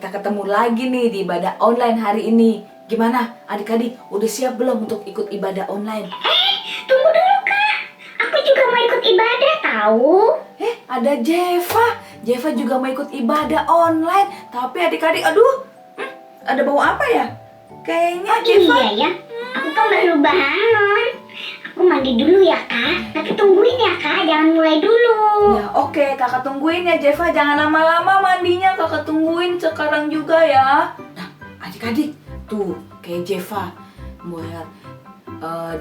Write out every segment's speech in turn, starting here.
kita ketemu lagi nih di ibadah online hari ini. Gimana adik-adik, udah siap belum untuk ikut ibadah online? Tunggu dulu Kak, aku juga mau ikut ibadah tahu. Ada Jeva. Jeva juga mau ikut ibadah online. Tapi adik-adik, ada bau apa ya? Kayaknya Jeva. Iya ya, aku kan baru bangun. Aku mandi dulu ya Kak, tapi tungguin ya Kak, jangan mulai dulu. Ya oke, kakak tungguin ya Jeva. Jangan lama-lama mandinya, kakak tungguin sekarang juga ya. Nah adik-adik, tuh kayak Jeva. Mau lihat,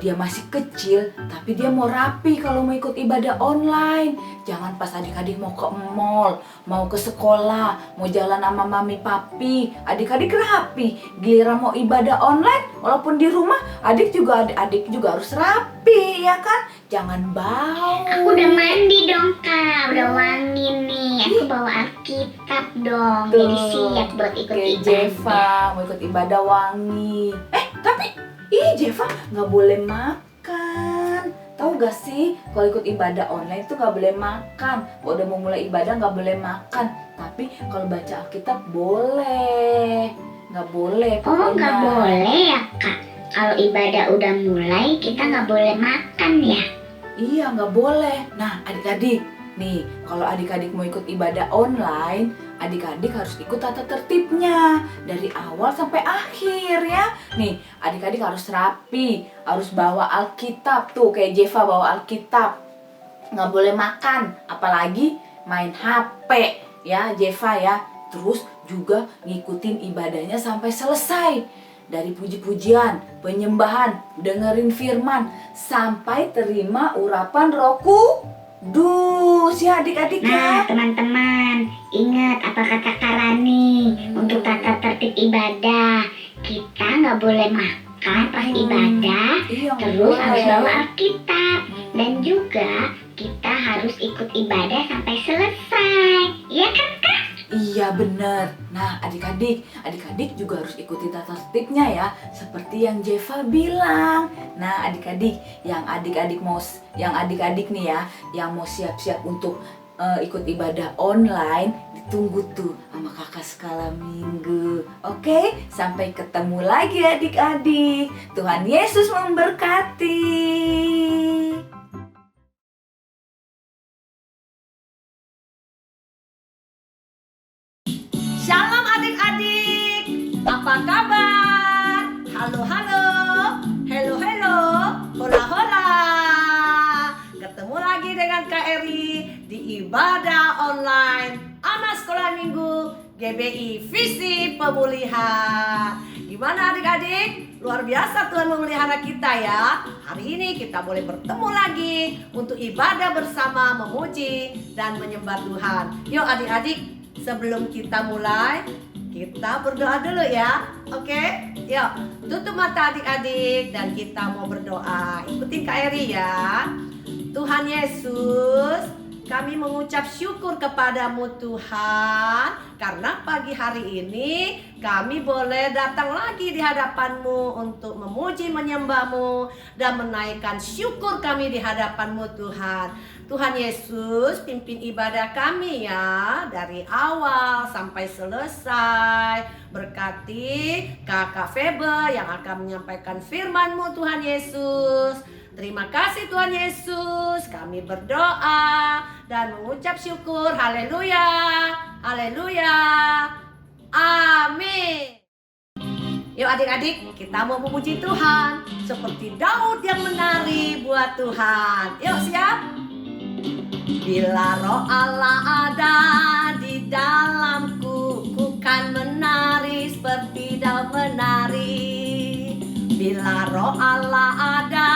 dia masih kecil, tapi dia mau rapi kalau mau ikut ibadah online. Jangan pas adik-adik mau ke mall, mau ke sekolah, mau jalan sama mami papi, adik-adik rapi. Giliran mau ibadah online, walaupun di rumah, adik juga harus rapi, ya kan? Jangan bau. Aku udah mandi dong Kak, udah wangi nih. Aku bawa Alkitab dong, jadi siap buat ikut Kayak ibadah. Jeva mau ikut ibadah wangi. Tapi Jeva nggak boleh makan. Tahu gak sih, kalau ikut ibadah online tuh nggak boleh makan. Kalau udah mau mulai ibadah nggak boleh makan. Tapi kalau baca Alkitab boleh. Nggak boleh Oh pokoknya. nggak boleh ya Kak, kalau ibadah udah mulai kita nggak boleh makan ya. Iya, nggak boleh. Nah, adik-adik, nih, kalau adik-adik mau ikut ibadah online, adik-adik harus ikut tata tertibnya dari awal sampai akhir ya. Nih, adik-adik harus rapi, harus bawa Alkitab tuh, kayak Jeva bawa Alkitab. Nggak boleh makan, apalagi main HP ya, Jeva ya. Terus juga ngikutin ibadahnya sampai selesai. Dari puji-pujian, penyembahan, dengerin firman, sampai terima urapan Roh Kudus ya adik-adik Nah ya. teman-teman, ingat apa kata Karani untuk tata tertib ibadah. Kita nggak boleh makan pas ibadah, Iya, nggak terus harus boleh. bawa Alkitab. Dan juga kita harus ikut ibadah sampai selesai. Iya kan Kak? Iya bener. Nah adik-adik juga harus ikuti tata tertibnya ya, seperti yang Jeva bilang. Nah adik-adik yang adik-adik nih ya, yang mau siap-siap untuk ikut ibadah online, ditunggu tuh sama kakak skala minggu. Oke, sampai ketemu lagi adik-adik. Tuhan Yesus memberkati. Shalom adik-adik, apa kabar? Halo, hello, hola, hola. Ketemu lagi dengan Kak Eri di ibadah online Anak Sekolah Minggu GBI Visi Pemulihan. Gimana adik-adik? Luar biasa Tuhan memelihara kita ya. Hari ini kita boleh bertemu lagi untuk ibadah bersama, memuji dan menyembah Tuhan. Yuk adik-adik, sebelum kita mulai, kita berdoa dulu ya. Oke? Yuk, tutup mata adik-adik dan kita mau berdoa. Ikutin Kak Eri ya. Tuhan Yesus, kami mengucap syukur kepadamu Tuhan, karena pagi hari ini kami boleh datang lagi di hadapanmu untuk memuji, menyembahmu, dan menaikkan syukur kami di hadapanmu Tuhan. Tuhan Yesus, pimpin ibadah kami ya, dari awal sampai selesai. Berkati Kakak Febe yang akan menyampaikan firman-Mu Tuhan Yesus. Terima kasih Tuhan Yesus, kami berdoa dan mengucap syukur. Haleluya, haleluya, amin. Yuk adik-adik, kita mau memuji Tuhan seperti Daud yang menari buat Tuhan. Yuk siap? Bila roh Allah ada di dalamku, ku kan menari seperti Daud menari. Bila roh Allah ada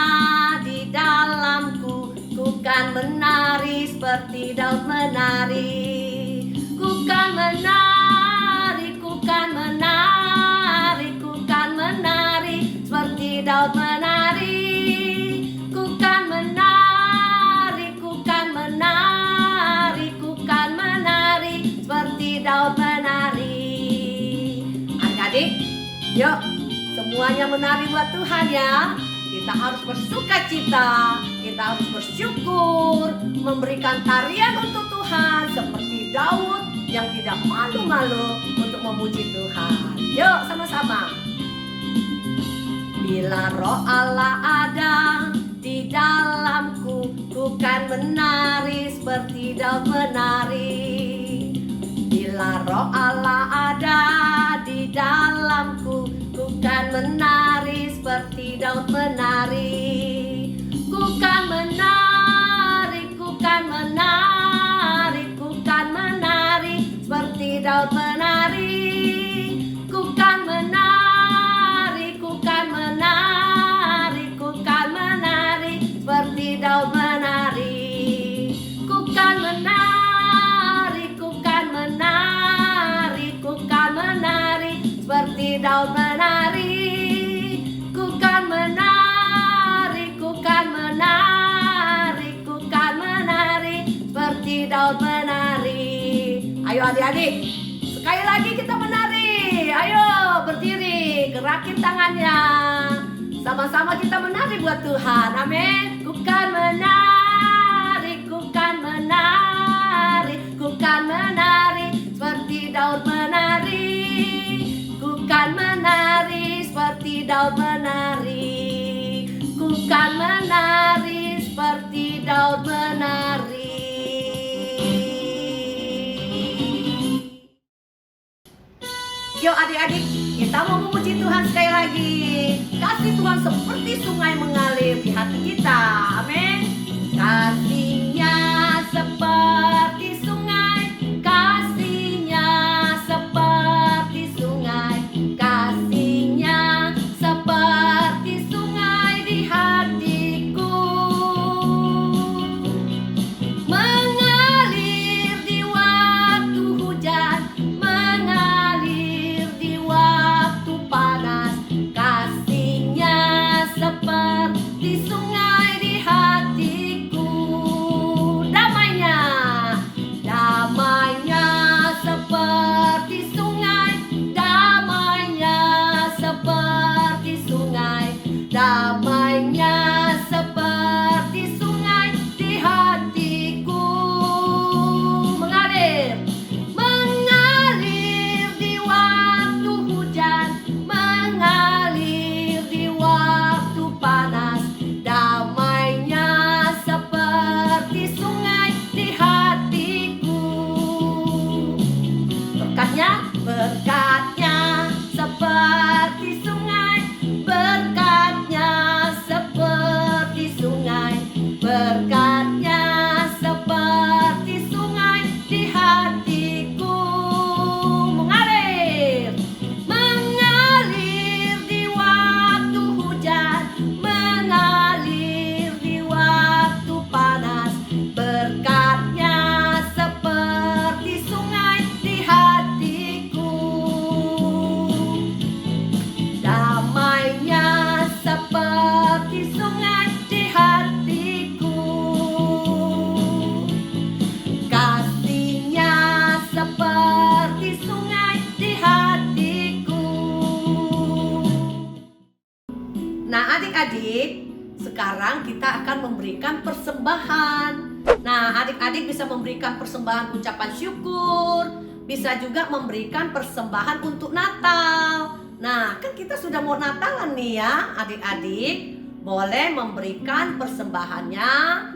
di dalamku, ku kan menari seperti Daud menari. Ku kan menari, ku kan menari, ku kan menari seperti Daud menari. Ku kan menari, ku kan menari, ku kan menari seperti Daud menari. Adik-adik, yuk semuanya menari buat Tuhan ya. Kita harus bersukacita, kita harus bersyukur, memberikan tarian untuk Tuhan seperti Daud yang tidak malu-malu untuk memuji Tuhan. Yuk sama-sama. Bila roh Allah ada di dalamku, ku kan menari seperti Daud menari. Bila roh Allah ada di dalamku, ku kan menari seperti Daud menari. Ku kan menari, ku kan menari, ku kan menari seperti Daud menari. Ku kan menari, ku kan menari, ku kan menari seperti Daud menari. Ku kan menari, ku kan menari, ku kan menari seperti Daud menari. Ku kan menari, ku kan menari, ku kan menari seperti Daud menari. Ayo adik-adik, sekali lagi kita menari. Ayo berdiri, gerakin tangannya. Sama-sama kita menari buat Tuhan. Amin. Ku kan menari, ku kan menari, ku kan menari seperti Daud menari. Ku kan menari seperti Daud menari. Ku kan menari seperti Daud menari. Yuk adik-adik, kita mau memuji Tuhan sekali lagi. Kasih Tuhan seperti sungai mengalir di hati kita. Amin. Kasihnya seperti sungai, kasihnya seperti sungai, kasihnya seperti sungai di hatiku. Mengalir di waktu hujan, mengalir di waktu panas, kasihnya seperti sungai di hatiku. Damainya, damainya seperti sungai, damainya seperti sungai, damainya seperti sungai di hatiku. Mengalir, mengalir di waktu hujan, mengalir di waktu panas, damainya seperti sungai di hatiku. Berkatnya, berkatnya seperti sungai, berkatnya seperti sungai, berkatnya seperti sungai di hatiku. Mengalir, mengalir di waktu hujan, mengalir di waktu panas, berkatnya seperti sungai di hatiku. Damainya seperti sungai di hatiku, kasihnya seperti sungai di hatiku. Nah adik-adik, sekarang kita akan memberikan persembahan. Nah adik-adik bisa memberikan persembahan ucapan syukur, bisa juga memberikan persembahan untuk Natal. Nah kan kita sudah mau Natalan nih ya adik-adik. Boleh memberikan persembahannya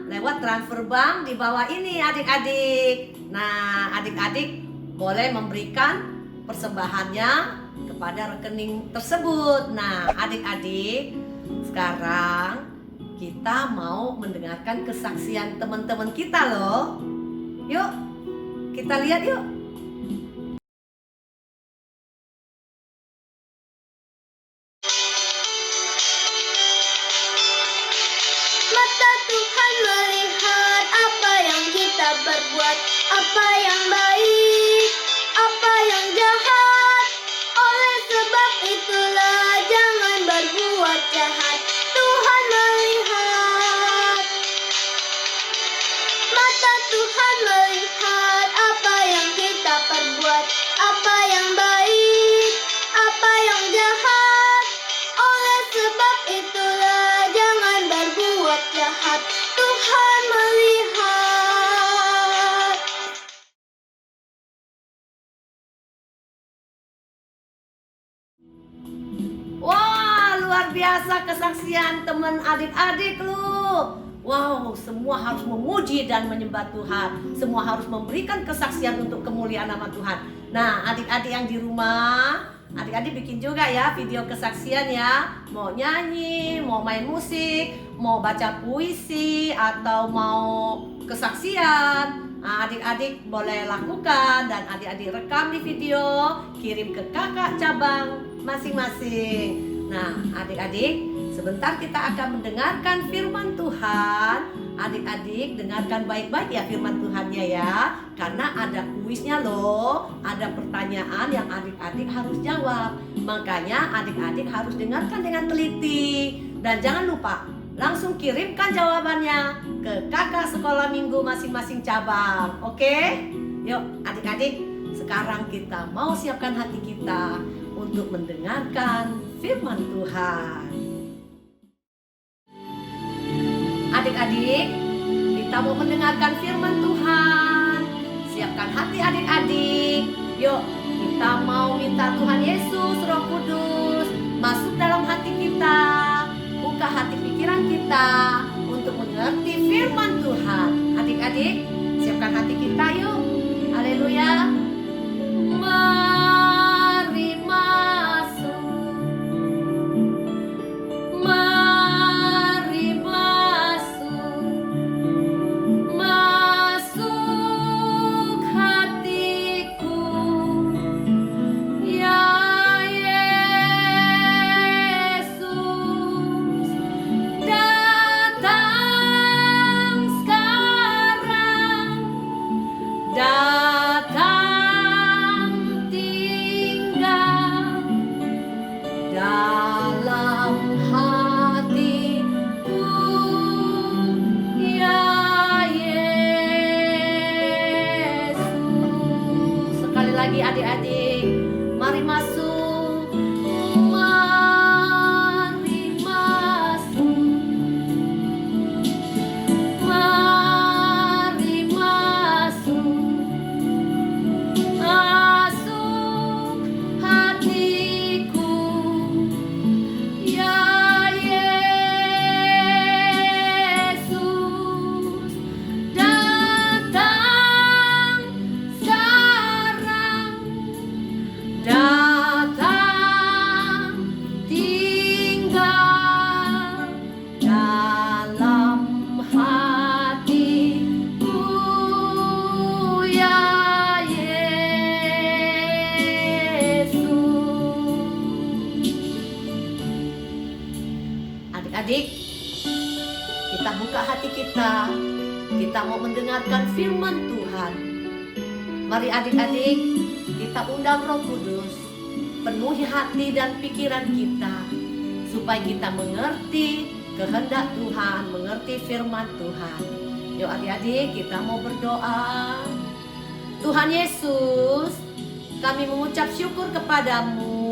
lewat transfer bank di bawah ini adik-adik. Nah adik-adik boleh memberikan persembahannya kepada rekening tersebut. Nah adik-adik, sekarang kita mau mendengarkan kesaksian teman-teman kita loh. Yuk kita lihat yuk. Mata Tuhan melihat apa yang kita berbuat, apa yang baik, apa yang jahat. Oleh sebab itulah jangan berbuat jahat. Tuhan melihat. Mata Tuhan melihat apa yang kita luar biasa kesaksian teman adik-adik lu. Wow, semua harus memuji dan menyembah Tuhan. Semua harus memberikan kesaksian untuk kemuliaan nama Tuhan. Nah, adik-adik yang di rumah, adik-adik bikin juga ya video kesaksian ya. Mau nyanyi, mau main musik, mau baca puisi, atau mau kesaksian. Nah, adik-adik boleh lakukan dan adik-adik rekam di video, kirim ke kakak cabang masing-masing. Nah, adik-adik, sebentar kita akan mendengarkan firman Tuhan. Adik-adik dengarkan baik-baik ya firman Tuhannya ya. Karena ada kuisnya loh. Ada pertanyaan yang adik-adik harus jawab. Makanya adik-adik harus dengarkan dengan teliti. Dan jangan lupa, langsung kirimkan jawabannya ke kakak sekolah minggu masing-masing cabang. Oke? Yuk adik-adik, sekarang kita mau siapkan hati kita untuk mendengarkan firman Tuhan. Adik-adik, kita mau mendengarkan firman Tuhan. Siapkan hati adik-adik. Yuk, kita mau minta Tuhan Yesus, Roh Kudus masuk dalam hati kita. Buka hati pikiran kita untuk mengerti firman Tuhan. Adik-adik, siapkan hati kita yuk. Haleluya. Mari masuk. Mari masuk. Masuk hatiku. Ya Yesus, datang sekarang. Datang tinggal dalam hatiku, ya Yesus. Sekali lagi adik-adik, mari masuk. Mari masuk. Mari masuk. Masuk hatiku, ya Yesus. Datang sekarang. Datang tinggal dalam hatiku, ya Adik-adik, kita buka hati kita. Kita mau mendengarkan firman Tuhan. Mari adik-adik, kita undang Roh Kudus. Penuhi hati dan pikiran kita supaya kita mengerti kehendak Tuhan, mengerti firman Tuhan. Yuk adik-adik, kita mau berdoa. Tuhan Yesus, kami mengucap syukur kepadamu.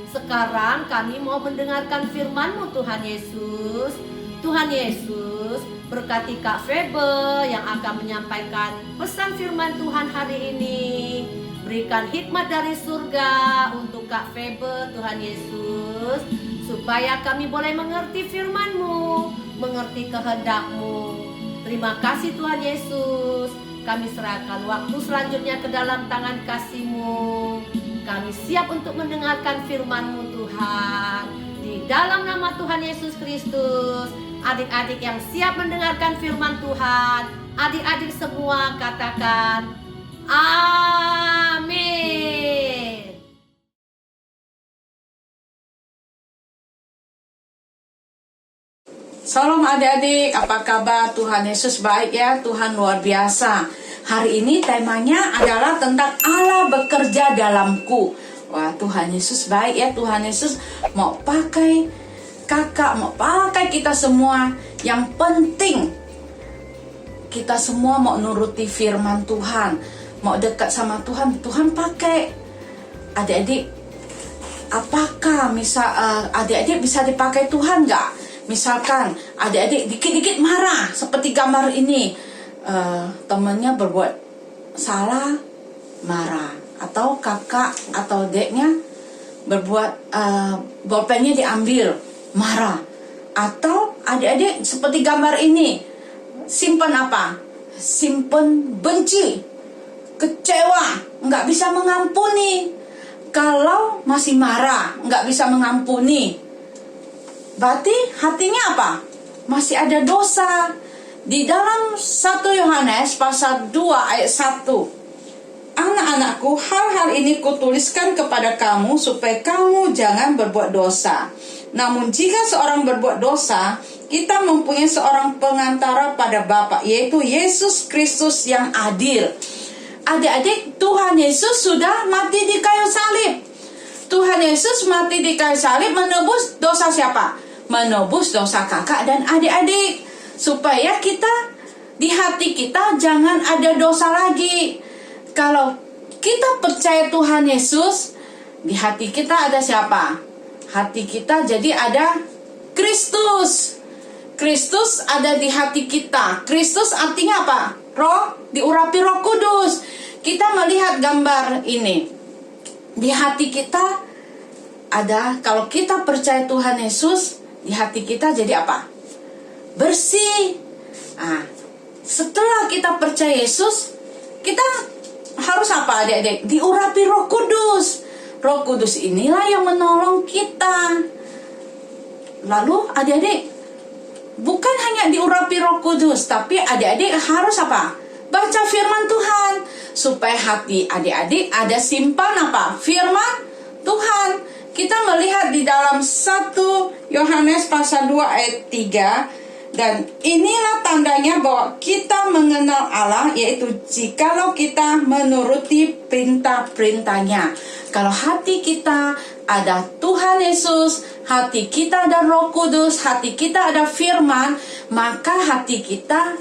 Sekarang kami mau mendengarkan firman-Mu Tuhan Yesus. Tuhan Yesus, berkati Kak Febe yang akan menyampaikan pesan firman Tuhan hari ini. Berikan hikmat dari surga untuk Kak Febe Tuhan Yesus, supaya kami boleh mengerti firman-Mu, mengerti kehendak-Mu. Terima kasih Tuhan Yesus. Kami serahkan waktu selanjutnya ke dalam tangan kasih-Mu. Kami siap untuk mendengarkan firman-Mu Tuhan. Di dalam nama Tuhan Yesus Kristus, adik-adik yang siap mendengarkan firman Tuhan, adik-adik semua katakan amin. Salam adik-adik, apa kabar? Tuhan Yesus baik ya, Tuhan luar biasa. Hari ini temanya adalah tentang Allah bekerja dalamku. Wah, Tuhan Yesus baik ya. Tuhan Yesus mau pakai kakak, mau pakai kita semua. Yang penting kita semua mau nuruti firman Tuhan, mau dekat sama Tuhan. Tuhan pakai adik-adik. Apakah adik-adik bisa dipakai Tuhan nggak? Misalkan adik-adik dikit-dikit marah, seperti gambar ini, temannya berbuat salah, marah, atau kakak atau adiknya berbuat bolpennya diambil, marah. Atau adik-adik seperti gambar ini, simpen apa? Simpen benci, kecewa, nggak bisa mengampuni. Kalau masih marah, nggak bisa mengampuni, berarti hatinya apa? Masih ada dosa. Di dalam 1 Yohanes pasal 2 ayat 1, anak-anakku, hal-hal ini kutuliskan kepada kamu supaya kamu jangan berbuat dosa. Namun jika seorang berbuat dosa, kita mempunyai seorang pengantara pada Bapa, yaitu Yesus Kristus yang adil. Adik-adik, Tuhan Yesus sudah mati di kayu salib. Tuhan Yesus mati di kayu salib menebus dosa siapa? Menebus dosa kakak dan adik-adik. Supaya kita, di hati kita jangan ada dosa lagi. Kalau kita percaya Tuhan Yesus, di hati kita ada siapa? Hati kita jadi ada Kristus. Kristus ada di hati kita. Kristus artinya apa? Roh, diurapi Roh Kudus. Kita melihat gambar ini. Di hati kita ada, kalau kita percaya Tuhan Yesus, di hati kita jadi apa? Bersih. Nah, setelah kita percaya Yesus, kita harus apa adik-adik? Diurapi Roh Kudus. Roh Kudus inilah yang menolong kita. Lalu adik-adik, bukan hanya diurapi Roh Kudus, tapi adik-adik harus apa? Baca firman Tuhan. Supaya hati adik-adik ada simpan apa? Firman Tuhan. Kita melihat di dalam 1 Yohanes pasal 2 ayat 3. Dan inilah tandanya bahwa kita mengenal Allah, yaitu jikalau kita menuruti perintah-perintahnya. Kalau hati kita ada Tuhan Yesus, hati kita ada Roh Kudus, hati kita ada firman, maka hati kita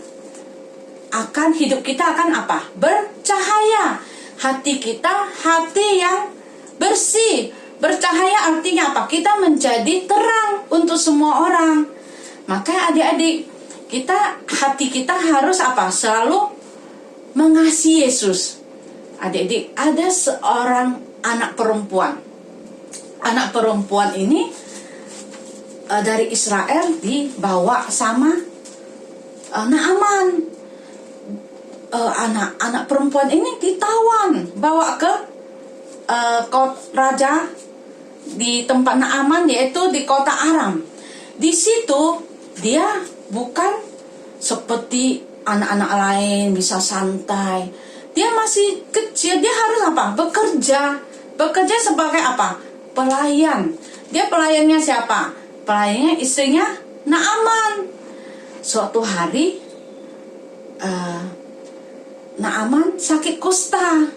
akan, hidup kita akan apa? Bercahaya. Hati kita hati yang bersih. Bercahaya artinya apa? Kita menjadi terang untuk semua orang. Maka adik-adik, hati kita harus apa? Selalu mengasihi Yesus. Adik-adik, ada seorang anak perempuan. Anak perempuan ini dari Israel dibawa sama Naaman. Anak perempuan ini ditawan, bawa ke raja di tempat Naaman, yaitu di kota Aram. Di situ dia bukan seperti anak-anak lain bisa santai. Dia masih kecil, dia harus apa? Bekerja. Bekerja sebagai apa? Pelayan. Dia pelayannya siapa? Pelayannya istrinya Naaman. Suatu hari Naaman sakit kusta.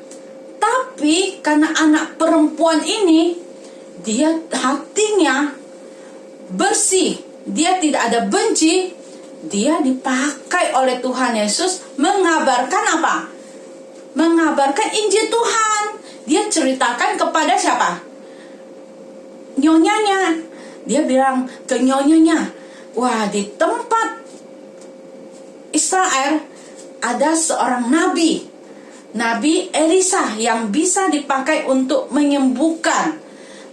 Tapi karena anak perempuan ini, dia hatinya bersih, dia tidak ada benci, dia dipakai oleh Tuhan Yesus mengabarkan apa? Mengabarkan Injil Tuhan. Dia ceritakan kepada siapa? Nyonyanya. Dia bilang ke nyonyanya, wah, di tempat Israel ada seorang nabi, Nabi Elisa, yang bisa dipakai untuk menyembuhkan.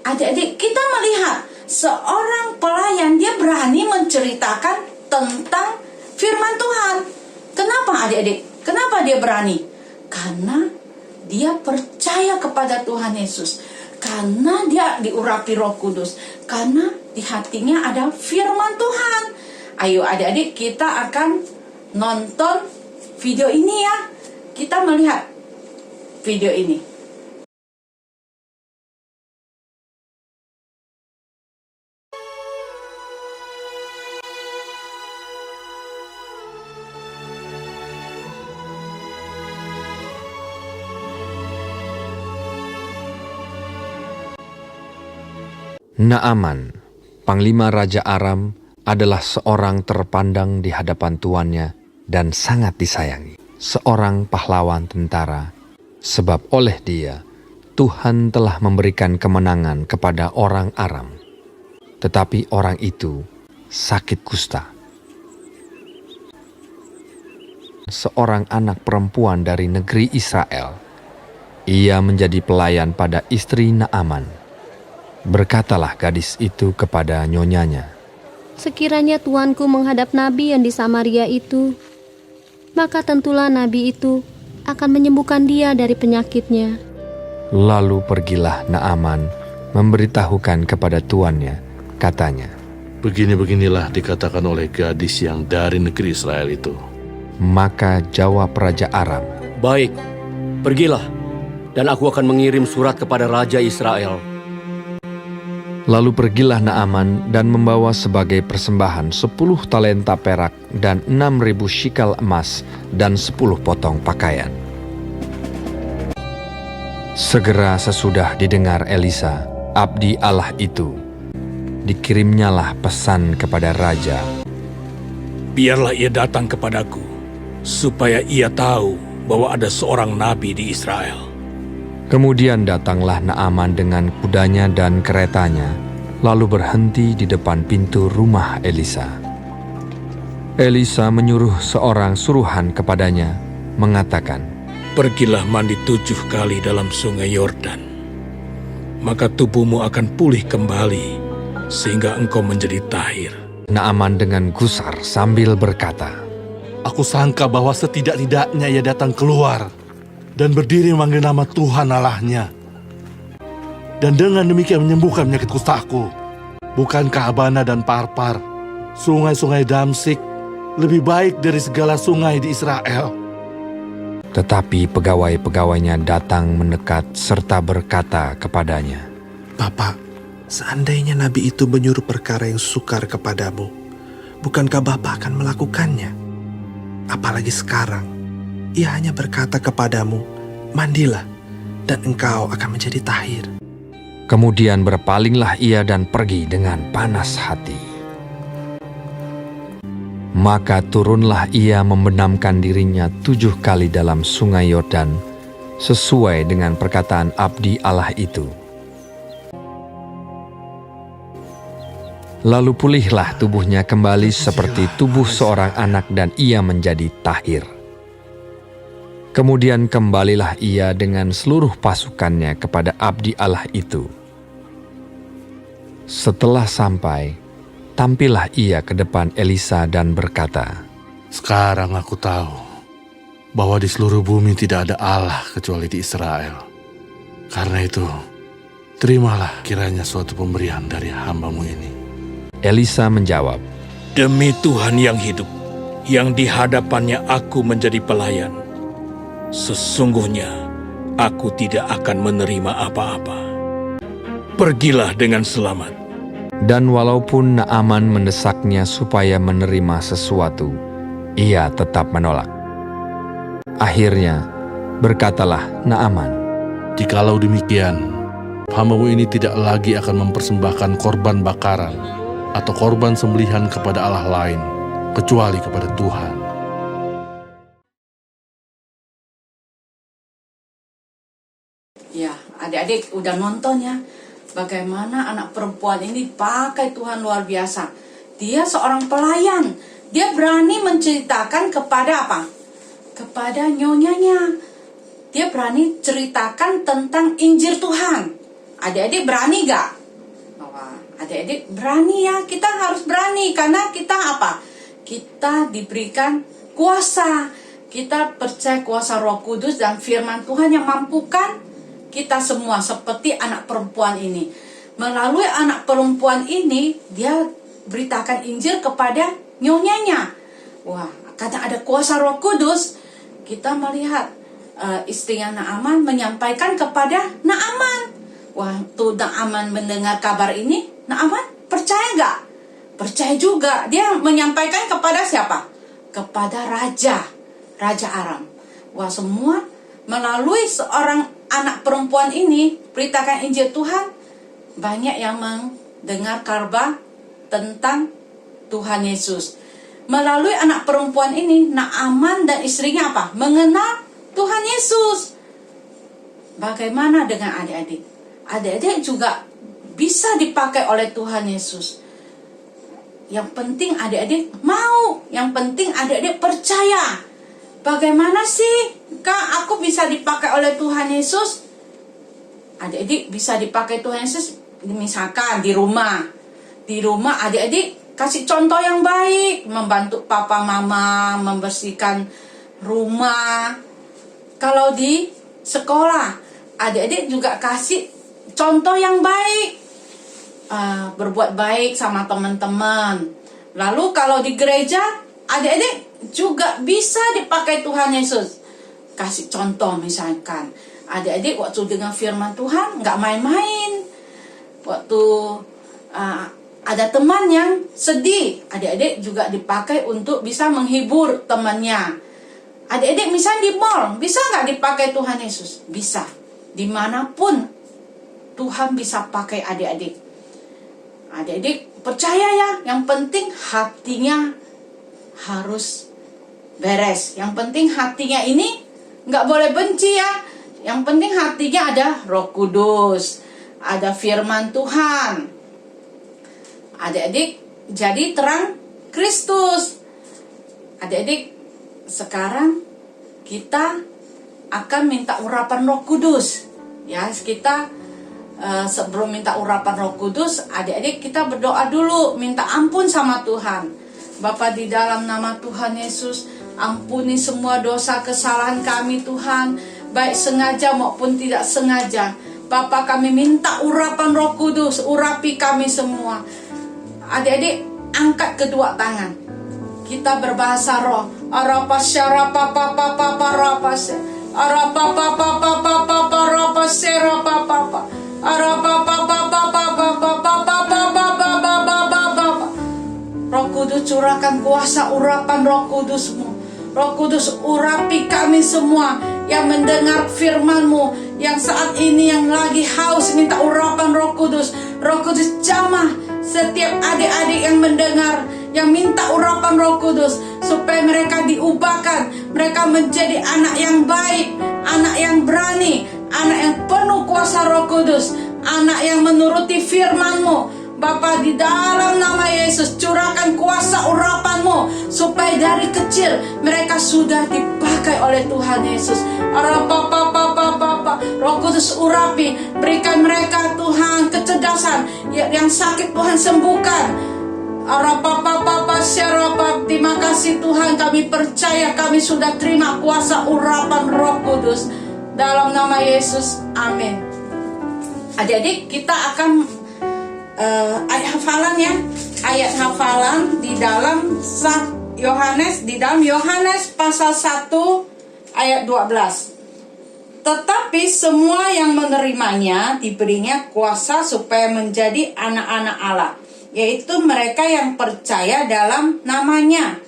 Adik-adik, kita melihat seorang pelayan, dia berani menceritakan tentang firman Tuhan. Kenapa adik-adik? Kenapa dia berani? Karena dia percaya kepada Tuhan Yesus. Karena dia diurapi Roh Kudus. Karena di hatinya ada firman Tuhan. Ayo adik-adik, kita akan nonton video ini ya. Kita melihat video ini. Naaman, panglima Raja Aram, adalah seorang terpandang di hadapan tuannya dan sangat disayangi. Seorang pahlawan tentara, sebab oleh dia, Tuhan telah memberikan kemenangan kepada orang Aram. Tetapi orang itu sakit kusta. Seorang anak perempuan dari negeri Israel, ia menjadi pelayan pada istri Naaman. Berkatalah gadis itu kepada nyonyanya, Sekiranya tuanku menghadap nabi yang di Samaria itu, maka tentulah nabi itu akan menyembuhkan dia dari penyakitnya. Lalu pergilah Naaman memberitahukan kepada tuannya, katanya, Begini-beginilah dikatakan oleh gadis yang dari negeri Israel itu. Maka jawab Raja Aram, Baik, pergilah, dan aku akan mengirim surat kepada Raja Israel. Lalu pergilah Naaman dan membawa sebagai persembahan 10 talenta perak dan 6.000 shikal emas dan 10 potong pakaian. Segera sesudah didengar Elisa, abdi Allah itu, dikirimnyalah pesan kepada raja. Biarlah ia datang kepadaku, supaya ia tahu bahwa ada seorang nabi di Israel. Kemudian datanglah Naaman dengan kudanya dan keretanya, lalu berhenti di depan pintu rumah Elisa. Elisa menyuruh seorang suruhan kepadanya, mengatakan, Pergilah mandi 7 kali dalam sungai Yordan. Maka tubuhmu akan pulih kembali, sehingga engkau menjadi tahir. Naaman dengan gusar sambil berkata, Aku sangka bahwa setidak-tidaknya ia datang keluar dan berdiri memanggil nama Tuhan Allahnya. Dan dengan demikian menyembuhkan penyakit kustaku. Bukankah Abana dan Parpar, sungai-sungai Damsik, lebih baik dari segala sungai di Israel? Tetapi pegawai-pegawainya datang mendekat serta berkata kepadanya, Bapak, seandainya nabi itu menyuruh perkara yang sukar kepadamu, bukankah Bapak akan melakukannya? Apalagi sekarang, ia hanya berkata kepadamu, mandilah, dan engkau akan menjadi tahir. Kemudian berpalinglah ia dan pergi dengan panas hati. Maka turunlah ia membenamkan dirinya 7 kali dalam sungai Yordan, sesuai dengan perkataan abdi Allah itu. Lalu pulihlah tubuhnya kembali seperti tubuh seorang anak dan ia menjadi tahir. Kemudian kembalilah ia dengan seluruh pasukannya kepada abdi Allah itu. Setelah sampai, tampillah ia ke depan Elisa dan berkata, Sekarang aku tahu bahwa di seluruh bumi tidak ada Allah kecuali di Israel. Karena itu, terimalah kiranya suatu pemberian dari hamba-Mu ini. Elisa menjawab, Demi Tuhan yang hidup, yang di hadapannya aku menjadi pelayan, sesungguhnya aku tidak akan menerima apa-apa. Pergilah dengan selamat. Dan walaupun Naaman mendesaknya supaya menerima sesuatu, ia tetap menolak. Akhirnya berkatalah Naaman, Jikalau demikian, hamba-Mu ini tidak lagi akan mempersembahkan korban bakaran atau korban sembelihan kepada Allah lain, kecuali kepada Tuhan. Ya, adik-adik udah nonton ya, bagaimana anak perempuan ini pakai Tuhan luar biasa. Dia seorang pelayan, dia berani menceritakan kepada apa? Kepada nyonyanya. Dia berani ceritakan tentang Injil Tuhan. Adik-adik berani gak? Adik-adik berani ya, kita harus berani karena kita apa? Kita diberikan kuasa. Kita percaya kuasa Roh Kudus dan firman Tuhan yang mampukan kita semua seperti anak perempuan ini. Melalui anak perempuan ini, dia beritakan Injil kepada nyonyanya. Wah, karena ada kuasa Roh Kudus, kita melihat istrinya Naaman menyampaikan kepada Naaman. Waktu Naaman mendengar kabar ini, Naaman percaya gak? Percaya juga. Dia menyampaikan kepada siapa? Kepada Raja Aram. Wah, semua melalui seorang anak perempuan ini, beritakan Injil Tuhan, banyak yang mendengar kabar tentang Tuhan Yesus. Melalui anak perempuan ini, Naaman dan istrinya apa? Mengenal Tuhan Yesus. Bagaimana dengan adik-adik? Adik-adik juga bisa dipakai oleh Tuhan Yesus. Yang penting adik-adik mau, yang penting adik-adik percaya. Bagaimana sih, Kak, aku bisa dipakai oleh Tuhan Yesus? Adik-adik bisa dipakai Tuhan Yesus misalkan di rumah adik-adik kasih contoh yang baik, membantu papa mama membersihkan rumah. Kalau di sekolah, adik-adik juga kasih contoh yang baik, berbuat baik sama teman-teman. Lalu kalau di gereja, adik-adik juga bisa dipakai Tuhan Yesus. Kasih contoh misalkan, adik-adik waktu dengar firman Tuhan nggak main-main. Waktu ada teman yang sedih, adik-adik juga dipakai untuk bisa menghibur temannya. Adik-adik misalnya di mall, bisa nggak dipakai Tuhan Yesus? Bisa. Dimanapun Tuhan bisa pakai adik-adik. Adik-adik percaya ya, yang penting hatinya harus beres. Yang penting hatinya ini nggak boleh benci ya. Yang penting hatinya ada Roh Kudus, ada firman Tuhan. Adik-adik jadi terang Kristus. Adik-adik sekarang kita akan minta urapan Roh Kudus. Ya, kita sebelum minta urapan Roh Kudus, adik-adik kita berdoa dulu, minta ampun sama Tuhan. Bapa, di dalam nama Tuhan Yesus, ampuni semua dosa kesalahan kami Tuhan, baik sengaja maupun tidak sengaja. Bapa, kami minta urapan Roh Kudus, urapi kami semua. Adik-adik angkat kedua tangan, kita berbahasa roh. Roh Kudus, curahkan kuasa urapan Roh Kudus-Mu. Roh Kudus, urapi kami semua yang mendengar firman-Mu, yang saat ini yang lagi haus minta urapan Roh Kudus. Roh Kudus, jamah setiap adik-adik yang mendengar, yang minta urapan Roh Kudus, supaya mereka diubahkan, mereka menjadi anak yang baik, anak yang berani, anak yang penuh kuasa Roh Kudus, anak yang menuruti firman-Mu. Bapa, di dalam nama Yesus, curahkan kuasa urapan-Mu, supaya dari kecil mereka sudah dipakai oleh Tuhan Yesus. Roh Kudus, urapi, berikan mereka Tuhan kecerdasan, yang sakit Tuhan sembuhkan. Terima kasih Tuhan, kami percaya kami sudah terima kuasa urapan Roh Kudus. Dalam nama Yesus, amin. Adik-adik, kita akan ayat hafalan ya. Ayat hafalan di dalam Yohanes pasal 1 ayat 12. Tetapi semua yang menerimanya diberinya kuasa supaya menjadi anak-anak Allah, yaitu mereka yang percaya dalam namanya.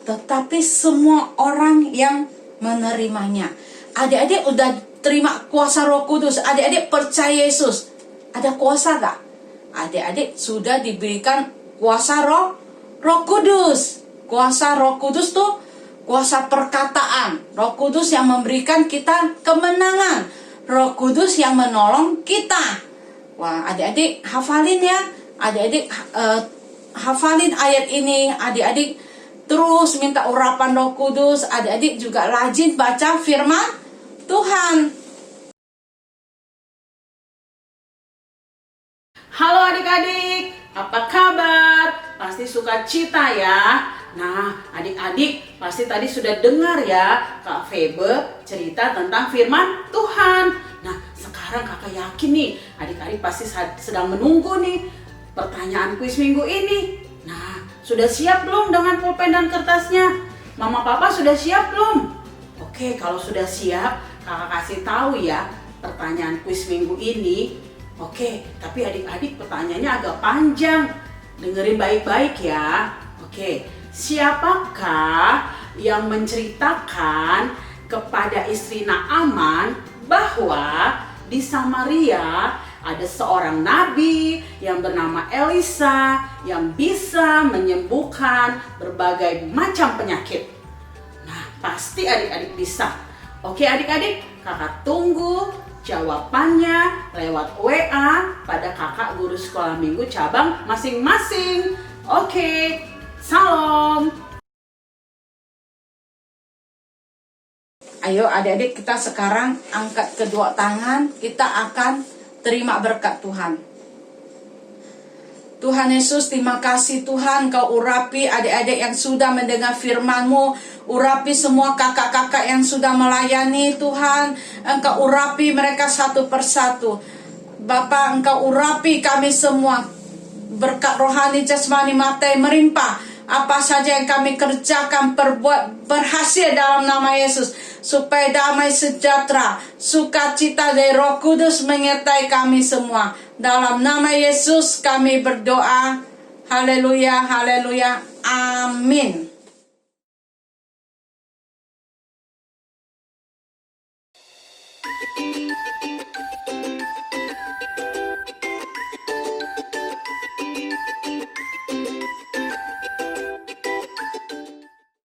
Tetapi semua orang yang menerimanya. Adik-adik udah terima kuasa Roh Kudus, adik-adik percaya Yesus, ada kuasa gak? Adik-adik sudah diberikan kuasa Roh Kudus. Kuasa Roh Kudus tuh kuasa perkataan. Roh Kudus yang memberikan kita kemenangan. Roh Kudus yang menolong kita. Wah, adik-adik hafalin ya. Adik-adik hafalin ayat ini. Adik-adik terus minta urapan Roh Kudus. Adik-adik juga rajin baca firman Tuhan. Halo adik-adik, apa kabar? Pasti sukacita ya. Nah, adik-adik pasti tadi sudah dengar ya Kak Febe cerita tentang firman Tuhan. Nah, sekarang kakak yakin nih adik-adik pasti sedang menunggu nih pertanyaan kuis minggu ini. Nah, sudah siap belum dengan pulpen dan kertasnya? Mama papa sudah siap belum? Oke, kalau sudah siap kakak kasih tahu ya pertanyaan kuis minggu ini. Oke, tapi adik-adik pertanyaannya agak panjang. Dengerin baik-baik ya. Oke, siapakah yang menceritakan kepada istri Naaman bahwa di Samaria ada seorang nabi yang bernama Elisa yang bisa menyembuhkan berbagai macam penyakit? Nah, pasti adik-adik bisa. Oke adik-adik, kakak tunggu jawabannya lewat WA pada kakak guru sekolah minggu cabang masing-masing. Oke, salam. Ayo adik-adik, kita sekarang angkat kedua tangan, kita akan terima berkat Tuhan. Tuhan Yesus, terima kasih Tuhan, Kau urapi adik-adik yang sudah mendengar firman-Mu. Urapi semua kakak-kakak yang sudah melayani Tuhan. Engkau urapi mereka satu persatu. Bapa, Engkau urapi kami semua. Berkat rohani, jasmani, materi melimpah. Apa saja yang kami kerjakan, perbuat, berhasil dalam nama Yesus. Supaya damai sejahtera, sukacita dari Roh Kudus menyertai kami semua. Dalam nama Yesus kami berdoa. Haleluya, haleluya, amin.